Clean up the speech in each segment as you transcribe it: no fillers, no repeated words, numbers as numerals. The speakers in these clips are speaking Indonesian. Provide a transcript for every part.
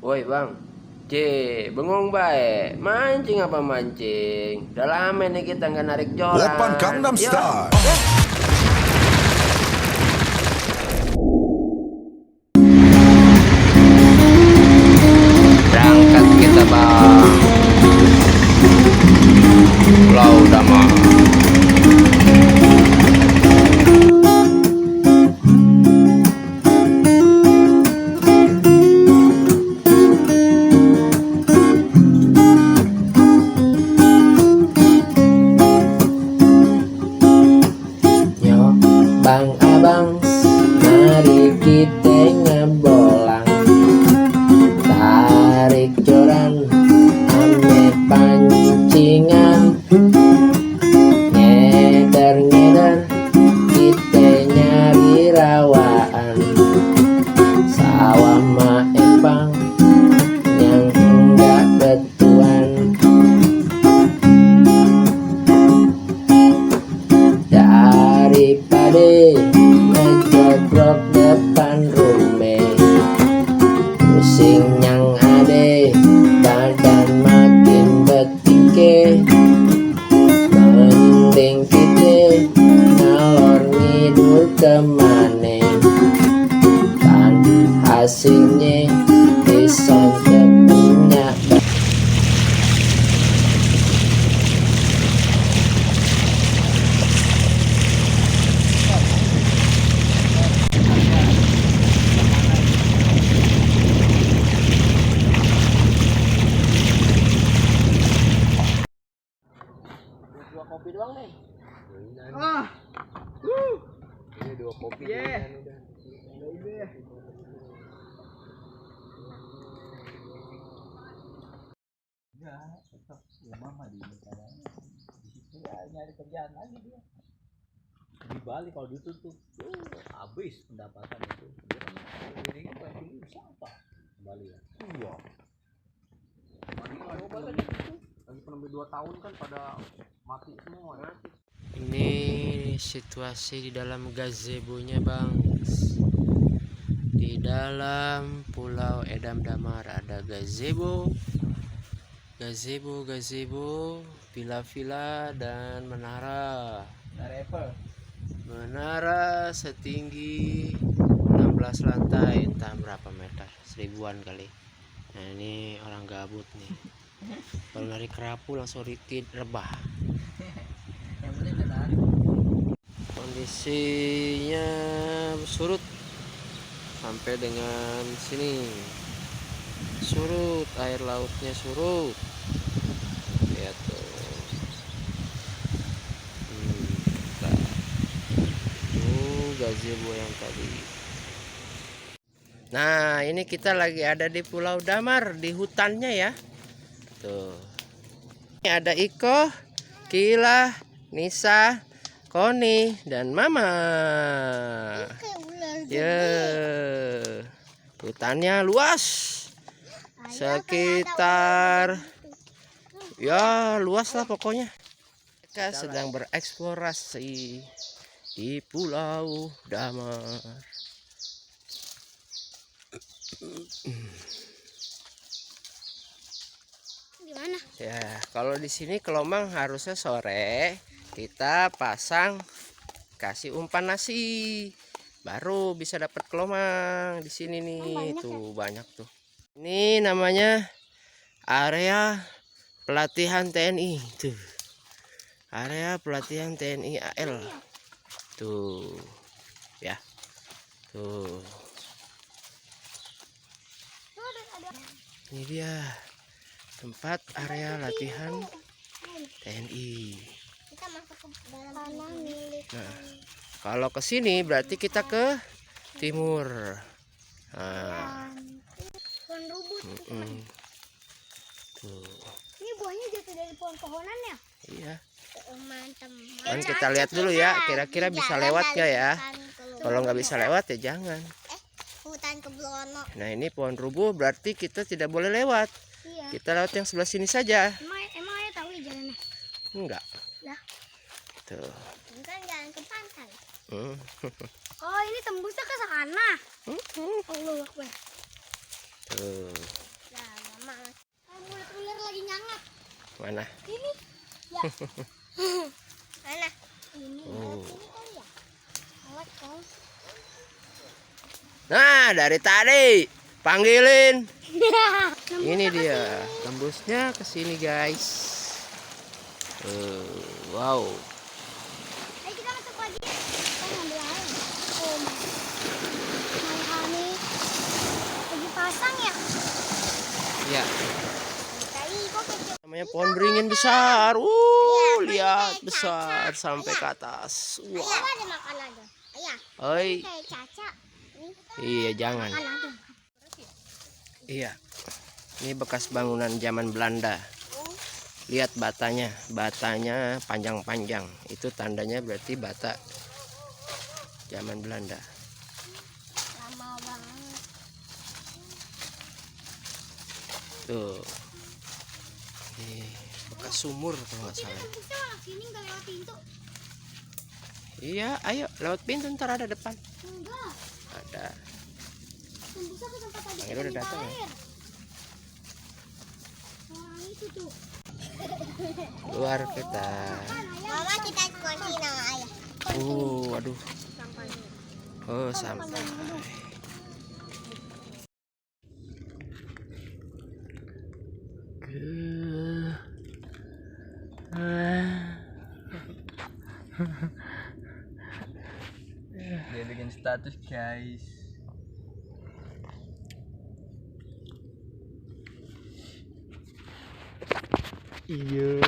Woi bang, C, bengong baik. Mancing apa mancing? Udah lama nih kita nggak narik Oppan joran. Gangnam Yuk, Style. ya. Berangkat kita bang. Pulau Damar. Yo, bang abang, mari kita ngebolang. Tarik joran, ame pancingan. Ngeder-ngeder, kita nyari rawaan. Sawah maempang yang enggak betuan. Daripada ngejogrok depan rumah, pusing yang ade, badan makin betingke. Mending kita ngalor ngidul kemane, kan hasilnya disontek punya. Dua kopi doang nih. Ini dua kopi. Yeah. Ya, tetap ya mama di negaranya. Di situ ya nyari kerjaan lagi dia. Di Bali kalau ditutup, habis pendapatan itu. Dia kan ini kan paling siapa? Bali ya. Iya. Lagi penambil 2 tahun kan pada mati semua ya. Ini situasi di dalam gazebo-nya bang. Di dalam Pulau Edam Damar ada gazebo, villa-villa dan menara. Menara setinggi 16 lantai, entah berapa meter, 1000-an kali. Nah ini orang gabut nih. Kalau narik kerapu langsung rebah. Yang penting menarik. Kondisinya surut sampai dengan sini, surut, air lautnya surut. Lihat tuh. Gazebo yang tadi. Nah ini kita lagi ada di Pulau Damar, di hutannya ya. Tuh. Ini ada Iko, Kila, Nisa, Koni, dan Mama. Ya, hutannya luas, sekitar ya luas lah pokoknya. Mereka sedang bereksplorasi di Pulau Damar. Gimana? Ya, kalau di sini kelomang harusnya sore kita pasang, kasih umpan nasi, baru bisa dapat kelomang di sini nih. Tuh banyak tuh. Ini namanya area pelatihan TNI tuh. Area pelatihan TNI AL. Tuh. Ya. Tuh. Ini dia tempat area latihan TNI. Kita masuk ke dalam tanah milik. Nah, kalau ke sini berarti kita ke timur. Nah, Pohon rubus. tuh. Ini buahnya jatuh dari pohon-pohonan ya? Iya. Teman-teman. Kan kita lihat dulu ya, kira-kira bisa lewat nggak ya? Kalau nggak bisa lewat ya jangan. Hutan Keblono. Nah ini pohon rubuh berarti kita tidak boleh lewat. Iya. Kita lewat yang sebelah sini saja. Emang ayah tahu ya jalannya? Enggak. Lah. Tuh. Ini kan jalan ke pantai. Hmm. Oh ini tembusnya ke sana. Allah Akbar. Tuh. Mana? Ini. Ya. Mana? Ini. Oh. Ini kali ya. Awas kau. Nah, dari tadi panggilin. Nembus Ini ke dia, sini. tembusnya ke sini, guys. Wow. Ayo kita masuk lagi. Kita ngambil air. Oh, kami lagi pasang ya. Ya, Kali kok kecil. namanya pohon beringin besar. Lihat besar sampai ke atas. Ayah, Wow. ada makan lagi. Ayah, Oi. kayak caca. Nih, Iya, jangan. makan lagi. Iya. Ini bekas bangunan zaman Belanda. Lihat batanya, batanya panjang-panjang. Itu tandanya berarti bata zaman Belanda. Lama banget. Tuh. Bekas sumur kalau nggak salah. Tembusnya malah sini nggak lewat pintu. Iya, ayo lewat pintu ntar ada depan. Enggak. Ada. Tembusnya ke tempat tadi. Bang Edo udah datang ya? Orang itu tuh. Keluar kita. Mama kita kunci nama ayah. Aduh. Oh, sampai. Dia bikin status, guys. Iya.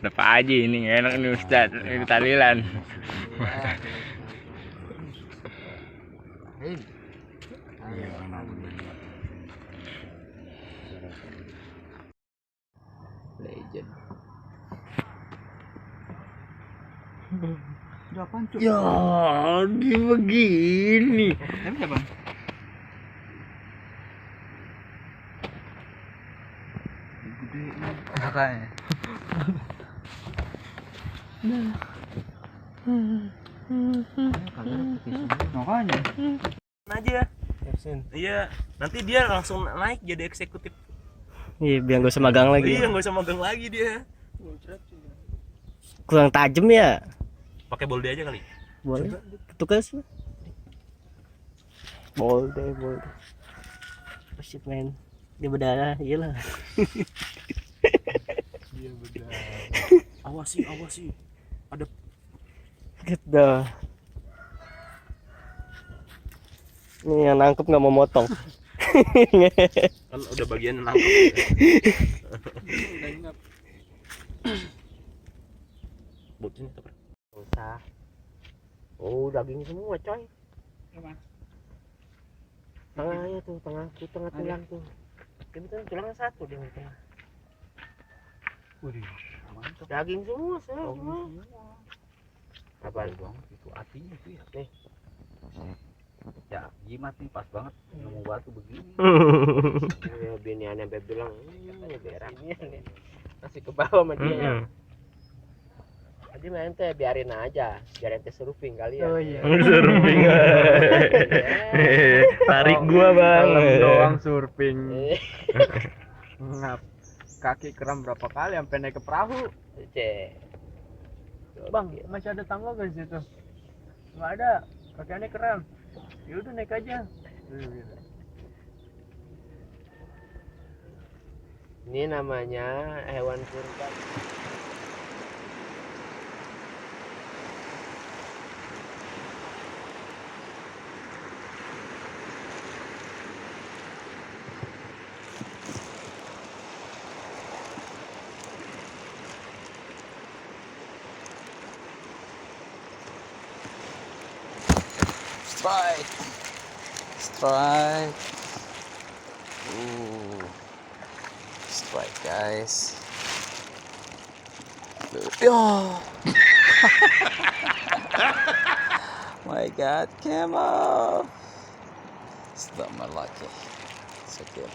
Udah Pak Haji ini enak nih Ustaz, ini talilan. Legend. Ya, di begini. Tapi siapa? Gede makanya. Makanya. Aja. Iya, nanti dia langsung naik jadi eksekutif. Iya, biar gak usah magang lagi. Iya, nggak usah magang lagi dia. Kurang tajam ya. Pakai bolde aja kali. Boleh. Tugas. Boleh. Oh shit man. Dia berdarah, iyalah. Awas sih. Ada Gitu. Ini yang nangkep nggak mau motong. kan udah bagian nangkep. Butin itu. Usah. Oh, daging semua, coy. Tengahnya tuh, tengah tulang tuh. Ini tuh tulangnya satu di tengah. Waduh, mantap. Daging semua, semua. Apaan? Itu artinya tuh ya. Nih. Ya, jimat nih pas banget nemu batu begini. Ya, bini aneh sampai bilang, ini berak. Masih ke bawah sama dia. Jadi main teh biarin aja, biar ente surfing kali ya. Oh iya. Surfing. Tarik gua, Bang. Doang surfing. Eh, Kaki kram berapa kali sampai naik ke perahu. Cek. Bang, masih ada tangga gak di situ? Nggak ada, kakinya kram. Ya udah naik aja. Ini namanya hewan purba. Strike. Strike, guys. Yo. My God, came off. It's not my lucky. It's okay.